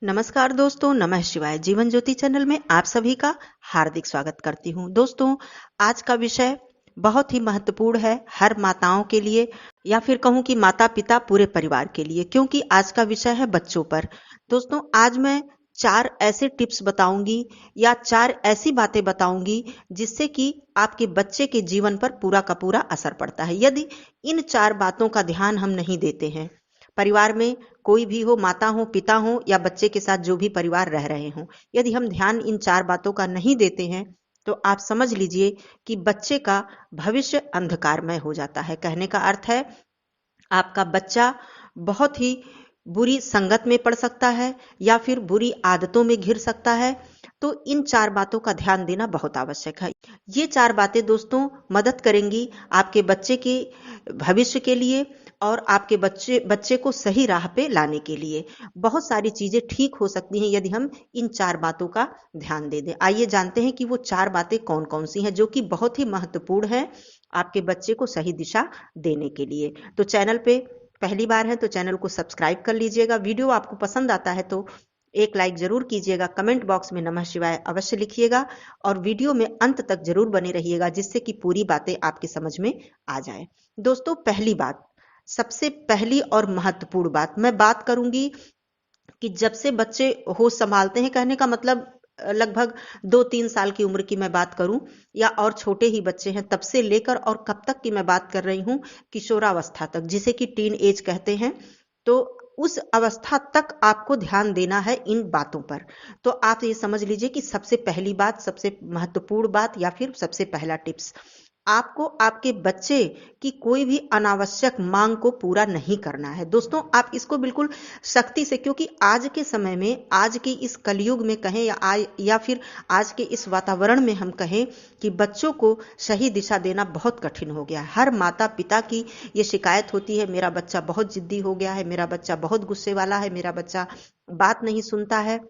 नमस्कार दोस्तों, नमः शिवाय। जीवन ज्योति चैनल में आप सभी का हार्दिक स्वागत करती हूँ। दोस्तों, आज का विषय बहुत ही महत्वपूर्ण है हर माताओं के लिए, या फिर कहूँ कि माता पिता पूरे परिवार के लिए, क्योंकि आज का विषय है बच्चों पर। दोस्तों, आज मैं 4 ऐसे टिप्स बताऊंगी या 4 ऐसी बातें बताऊंगी जिससे कि आपके बच्चे के जीवन पर पूरा का पूरा असर पड़ता है। यदि इन 4 बातों का ध्यान हम नहीं देते हैं, परिवार में कोई भी हो, माता हो, पिता हो या बच्चे के साथ जो भी परिवार रह रहे हों, यदि हम ध्यान इन 4 बातों का नहीं देते हैं तो आप समझ लीजिए कि बच्चे का भविष्य अंधकारमय हो जाता है। कहने का अर्थ है, आपका बच्चा बहुत ही बुरी संगत में पड़ सकता है या फिर बुरी आदतों में घिर सकता है। तो इन 4 बातों का ध्यान देना बहुत आवश्यक है। ये 4 बातें दोस्तों मदद करेंगी आपके बच्चे के भविष्य के लिए और आपके बच्चे को सही राह पे लाने के लिए। बहुत सारी चीजें ठीक हो सकती हैं यदि हम इन 4 बातों का ध्यान दे दें। आइए जानते हैं कि वो 4 बातें कौन कौन सी हैं जो कि बहुत ही महत्वपूर्ण है आपके बच्चे को सही दिशा देने के लिए। तो चैनल पे पहली बार है तो चैनल को सब्सक्राइब कर लीजिएगा। वीडियो आपको पसंद आता है तो एक लाइक जरूर कीजिएगा। कमेंट बॉक्स में नमः शिवाय अवश्य लिखिएगा और वीडियो में अंत तक जरूर बने रहिएगा, जिससे कि पूरी बातें आपके समझ में आ जाए। दोस्तों, पहली बात, सबसे पहली और महत्वपूर्ण बात मैं बात करूंगी कि जब से बच्चे होश संभालते हैं, कहने का मतलब लगभग 2-3 साल की उम्र की मैं बात करूं या और छोटे ही बच्चे हैं तब से लेकर और कब तक की मैं बात कर रही हूं, किशोरावस्था तक, जिसे कि टीन एज कहते हैं। तो उस अवस्था तक आपको ध्यान देना है इन बातों पर। तो आप ये समझ लीजिए कि सबसे पहली बात, सबसे महत्वपूर्ण बात या फिर सबसे पहला टिप्स, आपको आपके बच्चे की कोई भी अनावश्यक मांग को पूरा नहीं करना है। दोस्तों, आप इसको बिल्कुल सख्ती से, क्योंकि आज के समय में, आज के इस कलयुग में कहें या फिर आज के इस वातावरण में हम कहें कि बच्चों को सही दिशा देना बहुत कठिन हो गया है। हर माता पिता की ये शिकायत होती है, मेरा बच्चा बहुत जिद्दी हो गया है, मेरा बच्चा बहुत गुस्से वाला है, मेरा बच्चा बात नहीं सुनता है,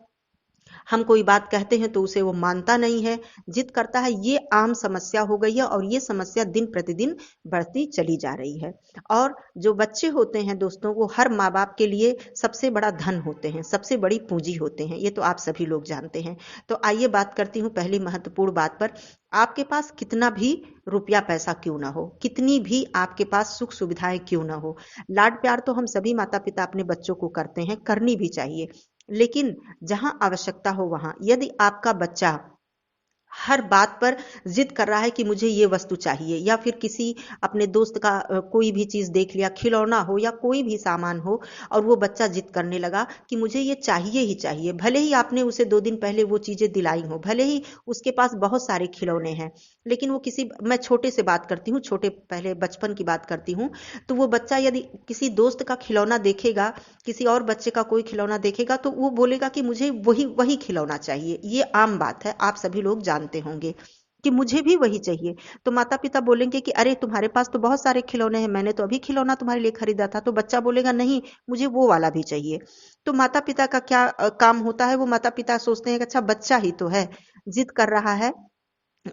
हम कोई बात कहते हैं तो उसे वो मानता नहीं है, जिद करता है। ये आम समस्या हो गई है और ये समस्या दिन प्रतिदिन बढ़ती चली जा रही है। और जो बच्चे होते हैं दोस्तों, वो हर माँ बाप के लिए सबसे बड़ा धन होते हैं, सबसे बड़ी पूंजी होते हैं, ये तो आप सभी लोग जानते हैं। तो आइए बात करती हूँ पहली महत्वपूर्ण बात पर। आपके पास कितना भी रुपया पैसा क्यों ना हो, कितनी भी आपके पास सुख सुविधाएं क्यों ना हो, लाड प्यार तो हम सभी माता पिता अपने बच्चों को करते हैं, करनी भी चाहिए। लेकिन जहां आवश्यकता हो वहां, यदि आपका बच्चा हर बात पर जिद कर रहा है कि मुझे ये वस्तु चाहिए, या फिर किसी अपने दोस्त का कोई भी चीज देख लिया, खिलौना हो या कोई भी सामान हो, और वो बच्चा जिद करने लगा कि मुझे ये चाहिए ही चाहिए, भले ही आपने उसे 2 दिन पहले वो चीजें दिलाई हो, भले ही उसके पास बहुत सारे खिलौने हैं, लेकिन वो किसी, मैं छोटे से बात करती हूँ, छोटे पहले बचपन की बात करती हूँ, तो वो बच्चा यदि किसी दोस्त का खिलौना देखेगा, किसी और बच्चे का कोई खिलौना देखेगा, तो वो बोलेगा कि मुझे वही वही खिलौना चाहिए। ये आम बात है, आप सभी लोग जानते होंगे कि मुझे भी वही चाहिए। तो माता पिता बोलेंगे कि अरे तुम्हारे पास तो बहुत सारे खिलौने हैं, मैंने तो अभी खिलौना तुम्हारे लिए खरीदा था। तो बच्चा बोलेगा नहीं, मुझे वो वाला भी चाहिए। तो माता पिता का क्या काम होता है, वो माता पिता सोचते हैं कि अच्छा बच्चा ही तो है, जिद कर रहा है,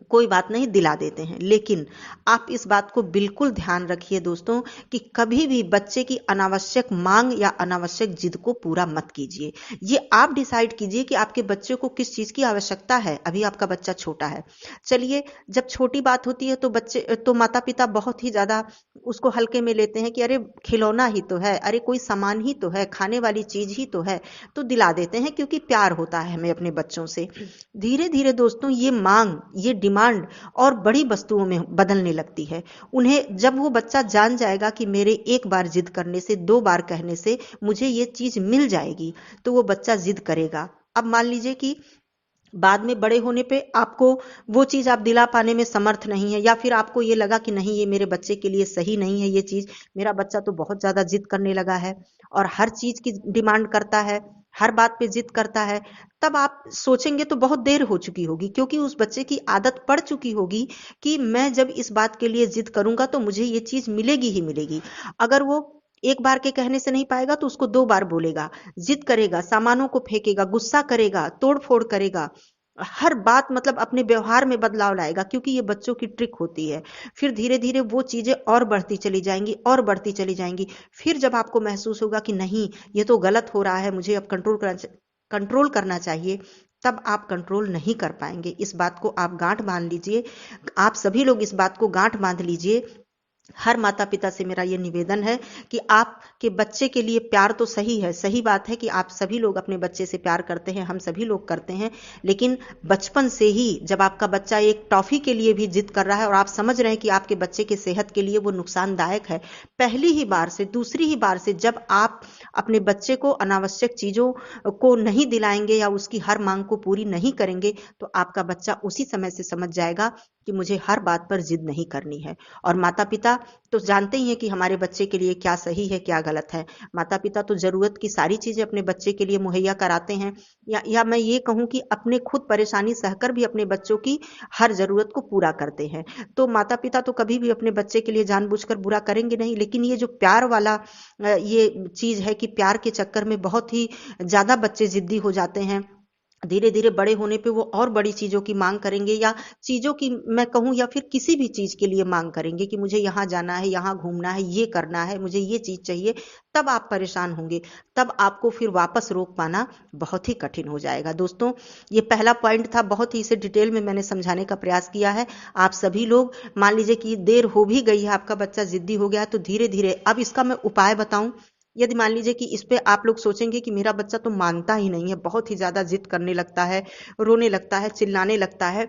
कोई बात नहीं, दिला देते हैं। लेकिन आप इस बात को बिल्कुल ध्यान रखिए दोस्तों कि कभी भी बच्चे की अनावश्यक मांग या अनावश्यक जिद को पूरा मत कीजिए। ये आप डिसाइड कीजिए कि आपके बच्चे को किस चीज की आवश्यकता है। अभी आपका बच्चा छोटा है, चलिए, जब छोटी बात होती है तो माता पिता बहुत ही ज्यादा उसको हल्के में लेते हैं कि अरे खिलौना ही तो है, अरे कोई सामान ही तो है, खाने वाली चीज ही तो है, तो दिला देते हैं क्योंकि प्यार होता है हमें अपने बच्चों से। धीरे धीरे दोस्तों ये मांग, ये डिमांड और बड़ी वस्तुओं में बदलने लगती है। उन्हें जब वो बच्चा जान जाएगा कि मेरे एक बार जिद करने से, 2 बार कहने से मुझे ये चीज मिल जाएगी, तो वो बच्चा जिद करेगा। अब मान लीजिए कि बाद में बड़े होने पे आपको वो चीज आप दिला पाने में समर्थ नहीं है, या फिर आपको ये लगा कि नहीं, ये मेरे बच्चे के लिए सही नहीं है ये चीज, मेरा बच्चा तो बहुत ज्यादा जिद करने लगा है और हर चीज की डिमांड करता है, हर बात पे जिद करता है। तब आप सोचेंगे तो बहुत देर हो चुकी होगी, क्योंकि उस बच्चे की आदत पड़ चुकी होगी कि मैं जब इस बात के लिए जिद करूंगा तो मुझे ये चीज मिलेगी ही मिलेगी। अगर वो एक बार के कहने से नहीं पाएगा तो उसको 2 बार बोलेगा, जिद करेगा, सामानों को फेंकेगा, गुस्सा करेगा, तोड़ फोड़ करेगा, हर बात मतलब अपने व्यवहार में बदलाव लाएगा, क्योंकि ये बच्चों की ट्रिक होती है। फिर धीरे धीरे वो चीजें और बढ़ती चली जाएंगी और बढ़ती चली जाएंगी। फिर जब आपको महसूस होगा कि नहीं, ये तो गलत हो रहा है, मुझे अब कंट्रोल करना कंट्रोल करना चाहिए, तब आप कंट्रोल नहीं कर पाएंगे। इस बात को आप गांठ बांध लीजिए, आप सभी लोग इस बात को गांठ बांध लीजिए। हर माता पिता से मेरा ये निवेदन है कि आपके बच्चे के लिए प्यार तो सही है, सही बात है कि आप सभी लोग अपने बच्चे से प्यार करते हैं, हम सभी लोग करते हैं, लेकिन बचपन से ही जब आपका बच्चा एक टॉफी के लिए भी जिद कर रहा है और आप समझ रहे हैं कि आपके बच्चे की सेहत के लिए वो नुकसानदायक है, पहली ही बार से, दूसरी ही बार से जब आप अपने बच्चे को अनावश्यक चीजों को नहीं दिलाएंगे या उसकी हर मांग को पूरी नहीं करेंगे, तो आपका बच्चा उसी समय से समझ जाएगा कि मुझे हर बात पर जिद नहीं करनी है। और माता पिता तो जानते ही हैं कि हमारे बच्चे के लिए क्या सही है क्या गलत है। माता पिता तो जरूरत की सारी चीजें अपने बच्चे के लिए मुहैया कराते हैं, या मैं ये कहूं कि अपने खुद परेशानी सहकर भी अपने बच्चों की हर जरूरत को पूरा करते हैं। तो माता पिता तो कभी भी अपने बच्चे के लिए जानबूझकर बुरा करेंगे नहीं, लेकिन ये जो प्यार वाला ये चीज है कि प्यार के चक्कर में बहुत ही ज्यादा बच्चे जिद्दी हो जाते हैं। धीरे धीरे बड़े होने पे वो और बड़ी चीजों की मांग करेंगे, या चीजों की मैं कहूं, या फिर किसी भी चीज के लिए मांग करेंगे कि मुझे यहाँ जाना है, यहाँ घूमना है, ये करना है, मुझे ये चीज चाहिए। तब आप परेशान होंगे, तब आपको फिर वापस रोक पाना बहुत ही कठिन हो जाएगा। दोस्तों, ये पहला पॉइंट था, बहुत ही इसे डिटेल में मैंने समझाने का प्रयास किया है। आप सभी लोग मान लीजिए कि देर हो भी गई है, आपका बच्चा जिद्दी हो गया है, तो धीरे धीरे अब इसका मैं उपाय बताऊं। यदि मान लीजिए कि इस पे आप लोग सोचेंगे कि मेरा बच्चा तो मानता ही नहीं है, बहुत ही ज्यादा जिद करने लगता है, रोने लगता है, चिल्लाने लगता है,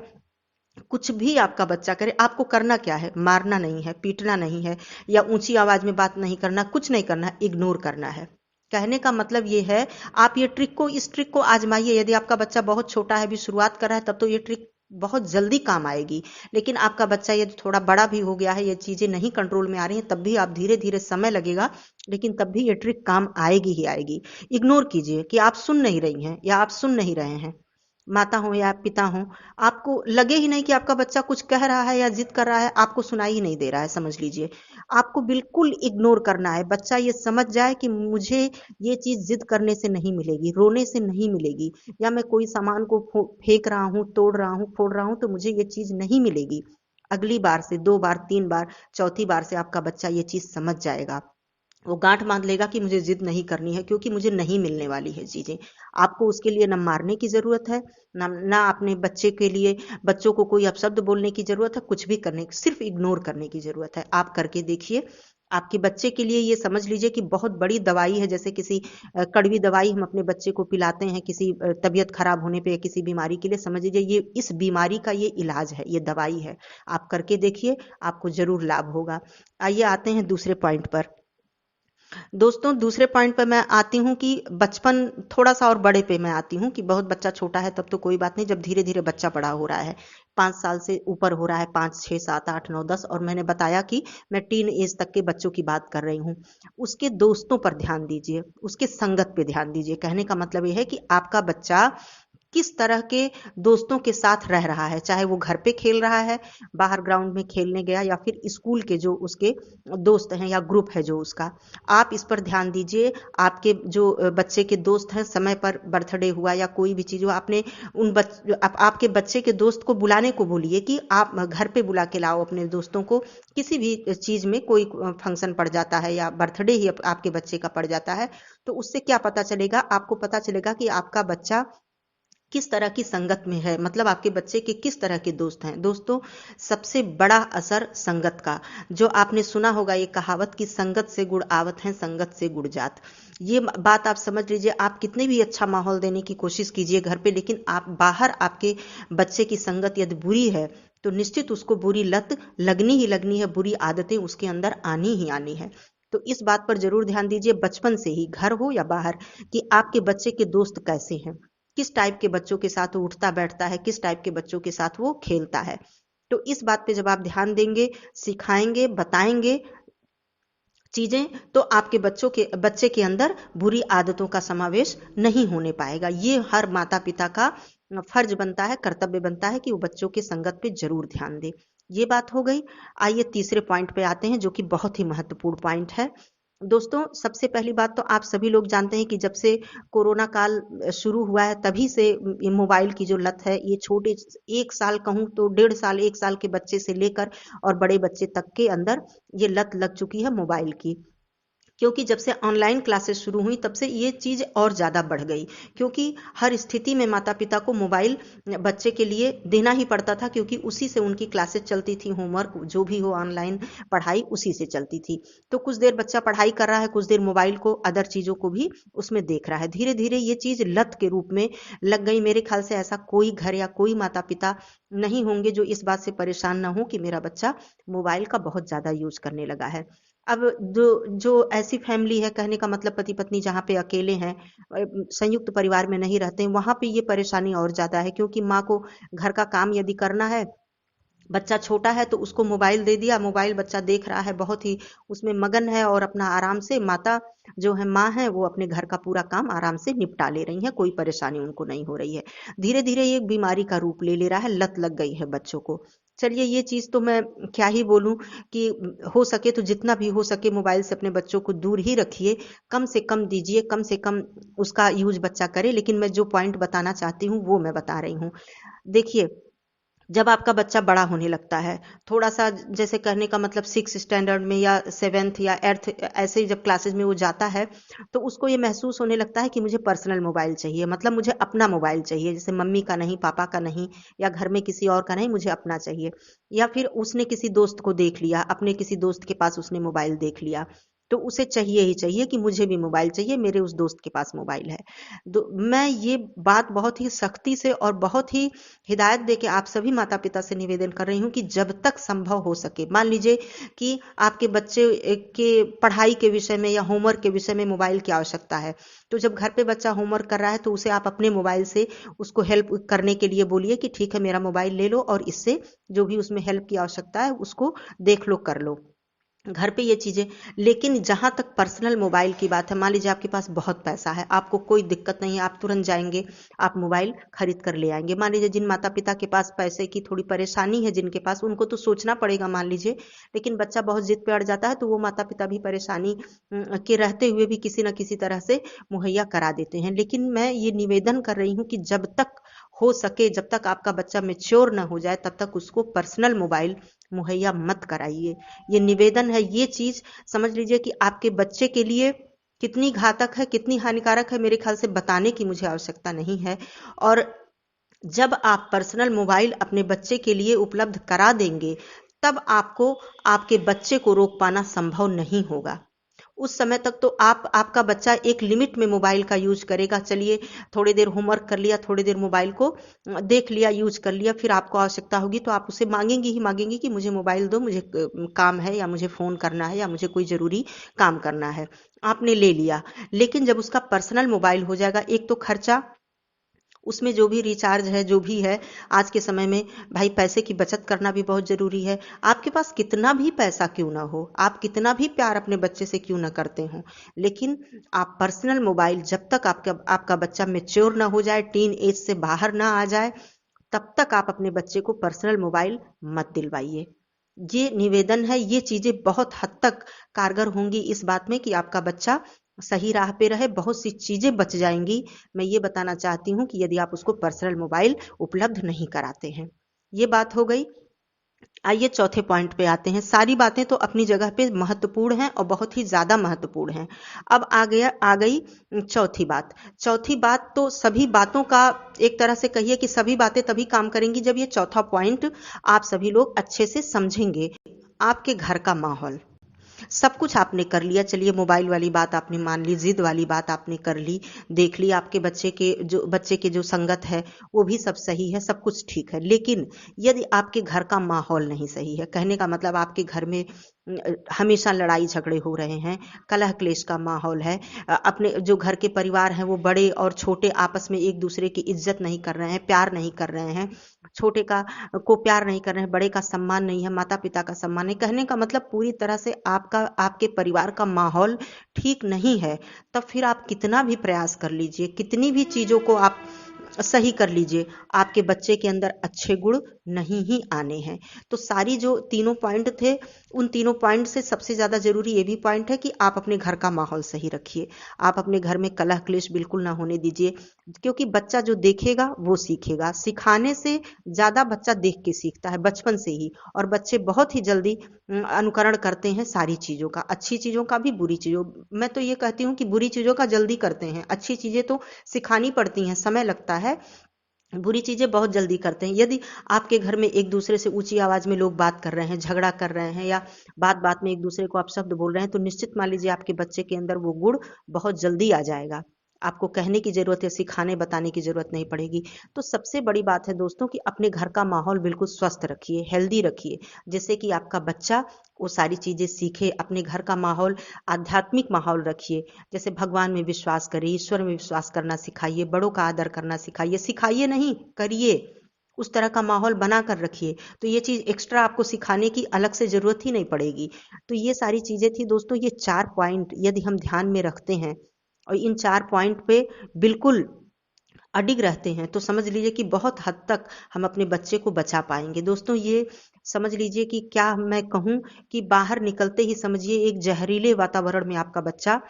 कुछ भी आपका बच्चा करे, आपको करना क्या है? मारना नहीं है, पीटना नहीं है, या ऊंची आवाज में बात नहीं करना, कुछ नहीं करना है, इग्नोर करना है। कहने का मतलब ये है, आप ये इस ट्रिक को आजमाइए। यदि आपका बच्चा बहुत छोटा है, अभी शुरुआत कर रहा है, तब तो ये ट्रिक बहुत जल्दी काम आएगी। लेकिन आपका बच्चा यदि थोड़ा बड़ा भी हो गया है, ये चीजें नहीं कंट्रोल में आ रही हैं, तब भी आप धीरे धीरे, समय लगेगा, लेकिन तब भी ये ट्रिक काम आएगी ही आएगी। इग्नोर कीजिए कि आप सुन नहीं रही हैं या आप सुन नहीं रहे हैं, माता हो या पिता हो, आपको लगे ही नहीं कि आपका बच्चा कुछ कह रहा है या जिद कर रहा है, आपको सुनाई ही नहीं दे रहा है, समझ लीजिए। आपको बिल्कुल इग्नोर करना है। बच्चा ये समझ जाए कि मुझे ये चीज जिद करने से नहीं मिलेगी, रोने से नहीं मिलेगी, या मैं कोई सामान को फेंक रहा हूँ, तोड़ रहा हूँ, फोड़ रहा हूँ, तो मुझे ये चीज नहीं मिलेगी। अगली बार से 2 बार, 3 बार, चौथी बार से आपका बच्चा ये चीज समझ जाएगा। वो गांठ बांध लेगा कि मुझे जिद नहीं करनी है, क्योंकि मुझे नहीं मिलने वाली है चीजें। आपको उसके लिए न मारने की जरूरत है, ना अपने बच्चे के लिए, बच्चों को कोई अपशब्द बोलने की जरूरत है, कुछ भी करने, सिर्फ इग्नोर करने की जरूरत है। आप करके देखिए, आपके बच्चे के लिए ये समझ लीजिए कि बहुत बड़ी दवाई है। जैसे किसी कड़वी दवाई हम अपने बच्चे को पिलाते हैं किसी तबीयत खराब होने पे या किसी बीमारी के लिए, समझ लीजिए ये इस बीमारी का ये इलाज है, ये दवाई है। आप करके देखिए, आपको जरूर लाभ होगा। आइए आते हैं दूसरे पॉइंट पर। दोस्तों, दूसरे पॉइंट पे मैं आती हूँ कि बचपन, थोड़ा सा और बड़े पे मैं आती हूँ कि बहुत बच्चा छोटा है तब तो कोई बात नहीं, जब धीरे धीरे बच्चा बड़ा हो रहा है, 5 साल से ऊपर हो रहा है, 5, 6, 7, 8, 9, 10, और मैंने बताया कि मैं टीन एज तक के बच्चों की बात कर रही हूँ। उसके दोस्तों पर ध्यान दीजिए, उसके संगत पे ध्यान दीजिए। कहने का मतलब यह है कि आपका बच्चा किस तरह के दोस्तों के साथ रह रहा है, चाहे वो घर पे खेल रहा है, बाहर ग्राउंड में खेलने गया, या फिर स्कूल के जो उसके दोस्त हैं या ग्रुप है जो उसका, आप इस पर ध्यान दीजिए। आपके जो बच्चे के दोस्त हैं, समय पर बर्थडे हुआ या कोई भी चीज हुआ, आपने आपके बच्चे के दोस्त को बुलाने को बोलिए कि आप घर पे बुला के लाओ अपने दोस्तों को। किसी भी चीज में कोई फंक्शन पड़ जाता है या बर्थडे ही आपके बच्चे का पड़ जाता है, तो उससे क्या पता चलेगा? आपको पता चलेगा कि आपका बच्चा किस तरह की संगत में है, मतलब आपके बच्चे के किस तरह के दोस्त हैं। दोस्तों, सबसे बड़ा असर संगत का, जो आपने सुना होगा ये कहावत कि संगत से गुड़ आवत है, संगत से गुड़ जात। ये बात आप समझ लीजिए। आप कितने भी अच्छा माहौल देने की कोशिश कीजिए घर पे, लेकिन आप बाहर आपके बच्चे की संगत यदि बुरी है, तो निश्चित उसको बुरी लत लगनी ही लगनी है, बुरी आदतें उसके अंदर आनी ही आनी है। तो इस बात पर जरूर ध्यान दीजिए, बचपन से ही, घर हो या बाहर, कि आपके बच्चे के दोस्त कैसे हैं, किस टाइप के बच्चों के साथ वो उठता बैठता है, किस टाइप के बच्चों के साथ वो खेलता है। तो इस बात पे जब आप ध्यान देंगे, सिखाएंगे, बताएंगे चीजें, तो आपके बच्चे के अंदर बुरी आदतों का समावेश नहीं होने पाएगा। ये हर माता पिता का फर्ज बनता है, कर्तव्य बनता है कि वो बच्चों के संगत पे जरूर ध्यान दे। ये बात हो गई। आइए तीसरे पॉइंट पे आते हैं, जो कि बहुत ही महत्वपूर्ण पॉइंट है। दोस्तों, सबसे पहली बात तो आप सभी लोग जानते हैं कि जब से कोरोना काल शुरू हुआ है, तभी से ये मोबाइल की जो लत है, ये छोटे, 1 साल कहूँ तो 1.5 साल, 1 साल के बच्चे से लेकर और बड़े बच्चे तक के अंदर ये लत लग चुकी है मोबाइल की। क्योंकि जब से ऑनलाइन क्लासेस शुरू हुई तब से ये चीज़ और ज़्यादा बढ़ गई, क्योंकि हर स्थिति में माता पिता को मोबाइल बच्चे के लिए देना ही पड़ता था, क्योंकि उसी से उनकी क्लासेस चलती थी, होमवर्क जो भी हो ऑनलाइन पढ़ाई उसी से चलती थी। तो कुछ देर बच्चा पढ़ाई कर रहा है, कुछ देर मोबाइल को अदर चीज़ों को भी उसमें देख रहा है। धीरे धीरे ये चीज़ लत के रूप में लग गई। मेरे ख्याल से ऐसा कोई घर या कोई माता पिता नहीं होंगे जो इस बात से परेशान ना हो कि मेरा बच्चा मोबाइल का बहुत ज़्यादा यूज करने लगा है। अब जो जो ऐसी फैमिली है, कहने का मतलब पति पत्नी जहाँ पे अकेले हैं, संयुक्त परिवार में नहीं रहते हैं, वहां पे ये परेशानी और ज्यादा है, क्योंकि माँ को घर का काम यदि करना है, बच्चा छोटा है तो उसको मोबाइल दे दिया, मोबाइल बच्चा देख रहा है, बहुत ही उसमें मगन है, और अपना आराम से माता जो है माँ है वो अपने घर का पूरा काम आराम से निपटा ले रही है, कोई परेशानी उनको नहीं हो रही है। धीरे धीरे ये एक बीमारी का रूप ले ले रहा है, लत लग गई है बच्चों को। चलिए ये चीज तो मैं क्या ही बोलूं कि हो सके तो जितना भी हो सके मोबाइल से अपने बच्चों को दूर ही रखिए, कम से कम दीजिए, कम से कम उसका यूज बच्चा करे। लेकिन मैं जो पॉइंट बताना चाहती हूँ वो मैं बता रही हूँ। देखिए, जब आपका बच्चा बड़ा होने लगता है, थोड़ा सा, जैसे कहने का मतलब 6 स्टैंडर्ड में या 7th या 8th ऐसे जब क्लासेस में वो जाता है, तो उसको ये महसूस होने लगता है कि मुझे पर्सनल मोबाइल चाहिए, मतलब मुझे अपना मोबाइल चाहिए, जैसे मम्मी का नहीं, पापा का नहीं, या घर में किसी और का नहीं, मुझे अपना चाहिए। या फिर उसने किसी दोस्त को देख लिया, अपने किसी दोस्त के पास उसने मोबाइल देख लिया, तो उसे चाहिए ही चाहिए कि मुझे भी मोबाइल चाहिए, मेरे उस दोस्त के पास मोबाइल है। तो मैं ये बात बहुत ही सख्ती से और बहुत ही हिदायत दे के आप सभी माता पिता से निवेदन कर रही हूँ कि जब तक संभव हो सके, मान लीजिए कि आपके बच्चे के पढ़ाई के विषय में या होमवर्क के विषय में मोबाइल की आवश्यकता है, तो जब घर पे बच्चा होमवर्क कर रहा है तो उसे आप अपने मोबाइल से उसको हेल्प करने के लिए बोलिए कि ठीक है मेरा मोबाइल ले लो, और इससे जो भी उसमें हेल्प की आवश्यकता है उसको देख लो, कर लो घर पे ये चीजें। लेकिन जहां तक पर्सनल मोबाइल की बात है, मान लीजिए आपके पास बहुत पैसा है, आपको कोई दिक्कत नहीं है, आप तुरंत जाएंगे, आप मोबाइल खरीद कर ले आएंगे। मान लीजिए जिन माता पिता के पास पैसे की थोड़ी परेशानी है, जिनके पास, उनको तो सोचना पड़ेगा मान लीजिए, लेकिन बच्चा बहुत जिद पे अड़ जाता है तो वो माता पिता भी परेशानी के रहते हुए भी किसी न किसी तरह से मुहैया करा देते हैं। लेकिन मैं ये निवेदन कर रही हूँ कि जब तक हो सके, जब तक आपका बच्चा मेच्योर न हो जाए, तब तक उसको पर्सनल मोबाइल मुहैया मत कराइए। ये निवेदन है, ये चीज समझ लीजिए कि आपके बच्चे के लिए कितनी घातक है, कितनी हानिकारक है, मेरे ख्याल से बताने की मुझे आवश्यकता नहीं है। और जब आप पर्सनल मोबाइल अपने बच्चे के लिए उपलब्ध करा देंगे, तब आपको आपके बच्चे को रोक पाना संभव नहीं होगा। उस समय तक तो आपका बच्चा एक लिमिट में मोबाइल का यूज करेगा। चलिए, थोड़ी देर होमवर्क कर लिया, थोड़ी देर मोबाइल को देख लिया, यूज कर लिया, फिर आपको आवश्यकता होगी तो आप उसे मांगेंगी ही मांगेंगी कि मुझे मोबाइल दो, मुझे काम है, या मुझे फोन करना है, या मुझे कोई जरूरी काम करना है। आपने ले लिया, लेकिन जब उसका पर्सनल मोबाइल हो जाएगा, एक तो खर्चा, उसमें जो भी रिचार्ज है, जो भी है, आज के समय में भाई पैसे की बचत करना भी बहुत जरूरी है। आपके पास कितना भी पैसा क्यों ना हो, आप कितना भी प्यार अपने बच्चे से क्यों ना करते हो, लेकिन आप पर्सनल मोबाइल, जब तक आपका आपका बच्चा मेच्योर ना हो जाए, टीन एज से बाहर ना आ जाए, तब तक आप अपने बच्चे को पर्सनल मोबाइल मत दिलवाइए। ये निवेदन है, ये चीजें बहुत हद तक कारगर होंगी इस बात में कि आपका बच्चा सही राह पे रहे, बहुत सी चीजें बच जाएंगी। मैं ये बताना चाहती हूँ कि यदि आप उसको पर्सनल मोबाइल उपलब्ध नहीं कराते हैं। ये बात हो गई। आइए चौथे पॉइंट पे आते हैं। सारी बातें तो अपनी जगह पे महत्वपूर्ण हैं और बहुत ही ज्यादा महत्वपूर्ण हैं। अब आ गई चौथी बात। चौथी बात तो सभी बातों का, एक तरह से कहिए कि सभी बातें तभी काम करेंगी जब ये चौथा पॉइंट आप सभी लोग अच्छे से समझेंगे। आपके घर का माहौल, सब कुछ आपने कर लिया, चलिए मोबाइल वाली बात आपने मान ली, जिद वाली बात आपने कर ली, देख ली, आपके बच्चे के जो संगत है वो भी सब सही है, सब कुछ ठीक है। लेकिन यदि आपके घर का माहौल नहीं सही है, कहने का मतलब आपके घर में हमेशा लड़ाई झगड़े हो रहे हैं, कलह क्लेश का माहौल है, अपने जो घर के परिवार हैं वो बड़े और छोटे आपस में एक दूसरे की इज्जत नहीं कर रहे हैं, प्यार नहीं कर रहे हैं, छोटे का को प्यार नहीं कर रहे हैं, बड़े का सम्मान नहीं है, माता पिता का सम्मान नहीं, कहने का मतलब पूरी तरह से आपके परिवार का माहौल ठीक नहीं है, तब फिर आप कितना भी प्रयास कर लीजिए, कितनी भी चीजों को आप सही कर लीजिए, आपके बच्चे के अंदर अच्छे गुण नहीं ही आने हैं। तो सारी जो तीनों पॉइंट थे, उन तीनों पॉइंट से सबसे ज़्यादा ज़रूरी ये भी पॉइंट है कि आप अपने घर का माहौल सही रखिए। आप अपने घर में कलह क्लेश बिल्कुल ना होने दीजिए, क्योंकि बच्चा जो देखेगा वो सीखेगा। सिखाने से ज़्यादा बच्चा देख के सीखता है बचपन से ही, और बच्चे बहुत ही जल्दी अनुकरण करते हैं सारी चीज़ों का, अच्छी चीज़ों का भी, बुरी चीज़ों। मैं तो ये कहती हूँ कि बुरी चीज़ों का जल्दी करते हैं, अच्छी चीज़ें तो सिखानी पड़ती हैं, समय लगता है। बुरी चीजें बहुत जल्दी करते हैं। यदि आपके घर में एक दूसरे से ऊंची आवाज में लोग बात कर रहे हैं, झगड़ा कर रहे हैं, या बात बात में एक दूसरे को अपशब्द बोल रहे हैं, तो निश्चित मान लीजिए आपके बच्चे के अंदर वो गुण बहुत जल्दी आ जाएगा। आपको कहने की जरूरत है, सिखाने बताने की जरूरत नहीं पड़ेगी। तो सबसे बड़ी बात है दोस्तों कि अपने घर का माहौल बिल्कुल स्वस्थ रखिए, हेल्दी रखिए, जिससे कि आपका बच्चा वो सारी चीजें सीखे। अपने घर का माहौल आध्यात्मिक माहौल रखिए, जैसे भगवान में विश्वास करिए, ईश्वर में विश्वास करना सिखाइए, बड़ों का आदर करना सिखाइए, सिखाइए नहीं करिए, उस तरह का माहौल बना कर रखिए। तो ये चीज एक्स्ट्रा आपको सिखाने की अलग से जरूरत ही नहीं पड़ेगी। तो ये सारी चीजें थी दोस्तों, ये 4 पॉइंट यदि हम ध्यान में रखते हैं और इन 4 पॉइंट पे बिल्कुल अडिग रहते हैं, तो समझ लीजिए कि बहुत हद तक हम अपने बच्चे को बचा पाएंगे। दोस्तों ये समझ लीजिए कि क्या मैं कहूँ कि बाहर निकलते ही समझिए एक जहरीले वातावरण में आपका बच्चा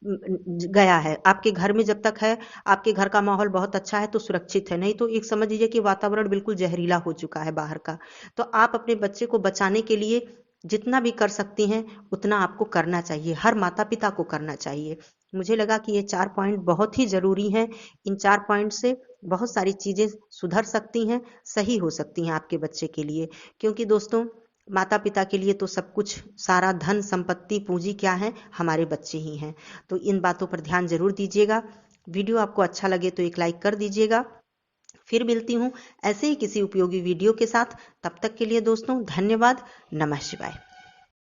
गया है। आपके घर में जब तक है, आपके घर का माहौल बहुत अच्छा है तो सुरक्षित है, नहीं तो एक समझ लीजिए कि वातावरण बिल्कुल जहरीला हो चुका है बाहर का। तो आप अपने बच्चे को बचाने के लिए जितना भी कर सकती हैं उतना आपको करना चाहिए, हर माता पिता को करना चाहिए। मुझे लगा कि ये 4 पॉइंट बहुत ही जरूरी हैं। इन 4 पॉइंट से बहुत सारी चीजें सुधर सकती हैं, सही हो सकती हैं आपके बच्चे के लिए। क्योंकि दोस्तों माता पिता के लिए तो सब कुछ, सारा धन संपत्ति पूंजी क्या है, हमारे बच्चे ही हैं। तो इन बातों पर ध्यान जरूर दीजिएगा। वीडियो आपको अच्छा लगे तो एक लाइक कर दीजिएगा। फिर मिलती हूँ ऐसे ही किसी उपयोगी वीडियो के साथ। तब तक के लिए दोस्तों धन्यवाद। नमः शिवाय।